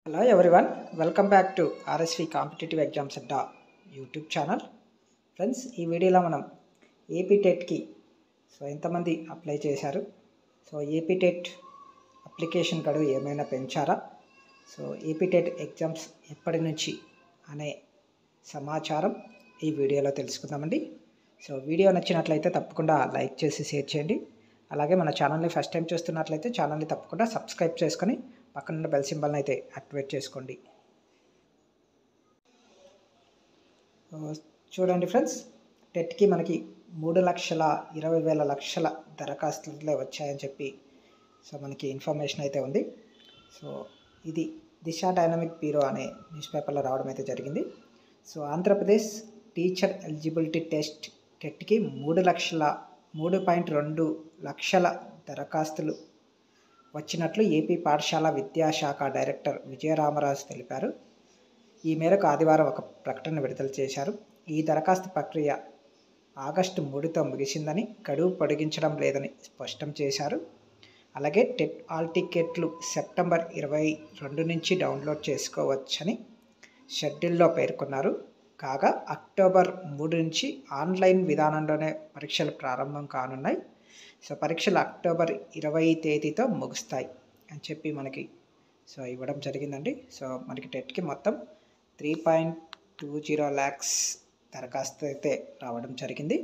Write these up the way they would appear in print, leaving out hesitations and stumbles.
Hello everyone, welcome back to RSV competitive exams Adda YouTube channel. Friends, ఈ వీడియోలో మనం AP టెట్కి ఎంతమంది apply చేశారు, ఏపీ టెట్ అప్లికేషన్ గడువు ఏమైనా పెంచారా, ఏపీ టెట్ ఎగ్జామ్స్ ఎప్పటి నుంచి అనే సమాచారం ఈ వీడియోలో తెలుసుకుందామండి. వీడియో నచ్చినట్లయితే తప్పకుండా లైక్ చేసి షేర్ చేయండి. అలాగే మన ఛానల్ని ఫస్ట్ టైం చూస్తున్నట్లయితే ఛానల్ని తప్పకుండా సబ్స్క్రైబ్ చేసుకొని పక్కన బెల్ సింబల్ని అయితే యాక్టివేట్ చేసుకోండి. చూడండి ఫ్రెండ్స్, టెట్కి మనకి 3,20,000 దరఖాస్తులే వచ్చాయని చెప్పి మనకి ఇన్ఫర్మేషన్ అయితే ఉంది. ఇది దిశ డైనమిక్ బ్యూరో అనే న్యూస్ పేపర్లో రావడం అయితే జరిగింది. ఆంధ్రప్రదేశ్ టీచర్ ఎలిజిబిలిటీ టెస్ట్ టెట్కి 3.2 లక్షల దరఖాస్తులు వచ్చినట్లు ఏపీ పాఠశాల విద్యాశాఖ డైరెక్టర్ విజయరామరాజు తెలిపారు. ఈ మేరకు ఆదివారం ఒక ప్రకటన విడుదల చేశారు. ఈ దరఖాస్తు ప్రక్రియ ఆగస్టు 3తో ముగిసిందని, గడువు పొడిగించడం లేదని స్పష్టం చేశారు. అలాగే టెట్ ఆల్ టికెట్లు సెప్టెంబర్ 22 నుంచి డౌన్లోడ్ చేసుకోవచ్చని షెడ్యూల్లో పేర్కొన్నారు. కాగా అక్టోబర్ 3 నుంచి ఆన్లైన్ విధానంలోనే పరీక్షలు ప్రారంభం కానున్నాయి. పరీక్షలు అక్టోబర్ 20 తేదీతో ముగుస్తాయి అని చెప్పి మనకి ఇవ్వడం జరిగిందండి. మనకి టెట్కి మొత్తం 3.20 lakhs దరఖాస్తు అయితే రావడం జరిగింది.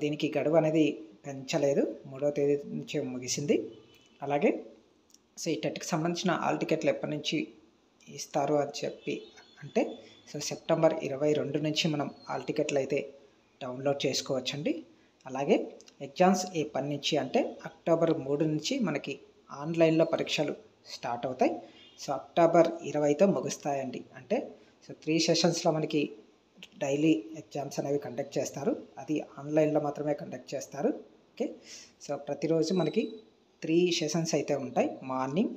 దీనికి గడువు అనేది పెంచలేదు, 3వ తేదీ నుంచి ముగిసింది. అలాగే ఈ టెట్కి సంబంధించిన ఆల్ టికెట్లు ఎప్పటి నుంచి ఇస్తారు అని చెప్పి అంటే సెప్టెంబర్ 22 నుంచి మనం ఆల్ టికెట్లు అయితే డౌన్లోడ్ చేసుకోవచ్చండి. అలాగే ఎగ్జామ్స్ ఎప్పటి నుంచి అంటే అక్టోబర్ 3 నుంచి మనకి ఆన్లైన్లో పరీక్షలు స్టార్ట్ అవుతాయి. అక్టోబర్ 20తో ముగుస్తాయండి. అంటే 3 సెషన్స్లో మనకి డైలీ ఎగ్జామ్స్ అనేవి కండక్ట్ చేస్తారు. అది ఆన్లైన్లో మాత్రమే కండక్ట్ చేస్తారు. ఓకే, ప్రతిరోజు మనకి 3 సెషన్స్ అయితే ఉంటాయి. మార్నింగ్,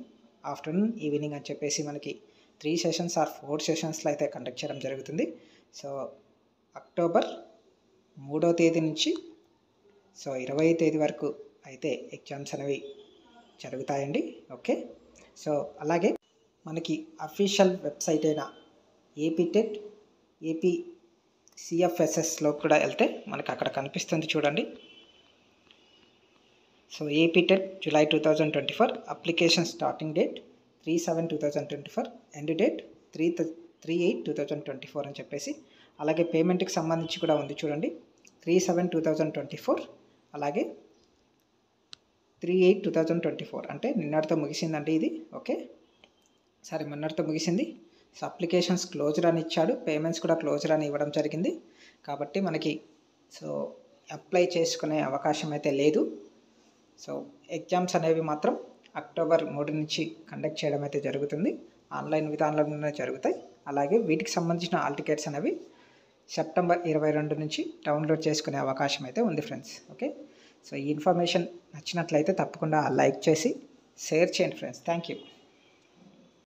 ఆఫ్టర్నూన్, ఈవినింగ్ అని చెప్పేసి మనకి 3 సెషన్స్ ఆర్ 4 సెషన్స్లో అయితే కండక్ట్ చేయడం జరుగుతుంది. అక్టోబర్ 3వ తేదీ నుంచి 20వ తేదీ వరకు అయితే ఎగ్జామ్స్ అనేవి జరుగుతాయండి. ఓకే, అలాగే మనకి అఫీషియల్ వెబ్సైట్ అయిన ఏపీ టెట్ ఏపీ సిఎఫ్ఎస్ఎస్లో కూడా వెళ్తే మనకి అక్కడ కనిపిస్తుంది చూడండి. AP TET July 2024 application starting date 3/7/2024, end date 3/8/2024 అని చెప్పేసి, అలాగే పేమెంట్కి సంబంధించి కూడా ఉంది చూడండి. 3/7/2024 అలాగే 3/8/2024 అంటే నిన్నటితో ముగిసిందండి ఇది. ఓకే, మొన్నటితో ముగిసింది. అప్లికేషన్స్ క్లోజ్డ్ అని ఇచ్చాడు, పేమెంట్స్ కూడా క్లోజ్డ్ అని ఇవ్వడం జరిగింది. కాబట్టి మనకి అప్లై చేసుకునే అవకాశం అయితే లేదు. ఎగ్జామ్స్ అనేవి మాత్రం అక్టోబర్ 3 నుంచి కండక్ట్ చేయడం అయితే జరుగుతుంది. ఆన్లైన్ విధానంలోనే జరుగుతాయి. అలాగే వీటికి సంబంధించిన ఆల్ టికెట్స్ అనేవి సెప్టెంబర్ 22 నుంచి డౌన్లోడ్ చేసుకునే అవకాశం అయితే ఉంది ఫ్రెండ్స్. ఓకే, ఈ ఇన్ఫర్మేషన్ నచ్చినట్లయితే తప్పకుండా లైక్ చేసి షేర్ చేయండి ఫ్రెండ్స్. Thank you.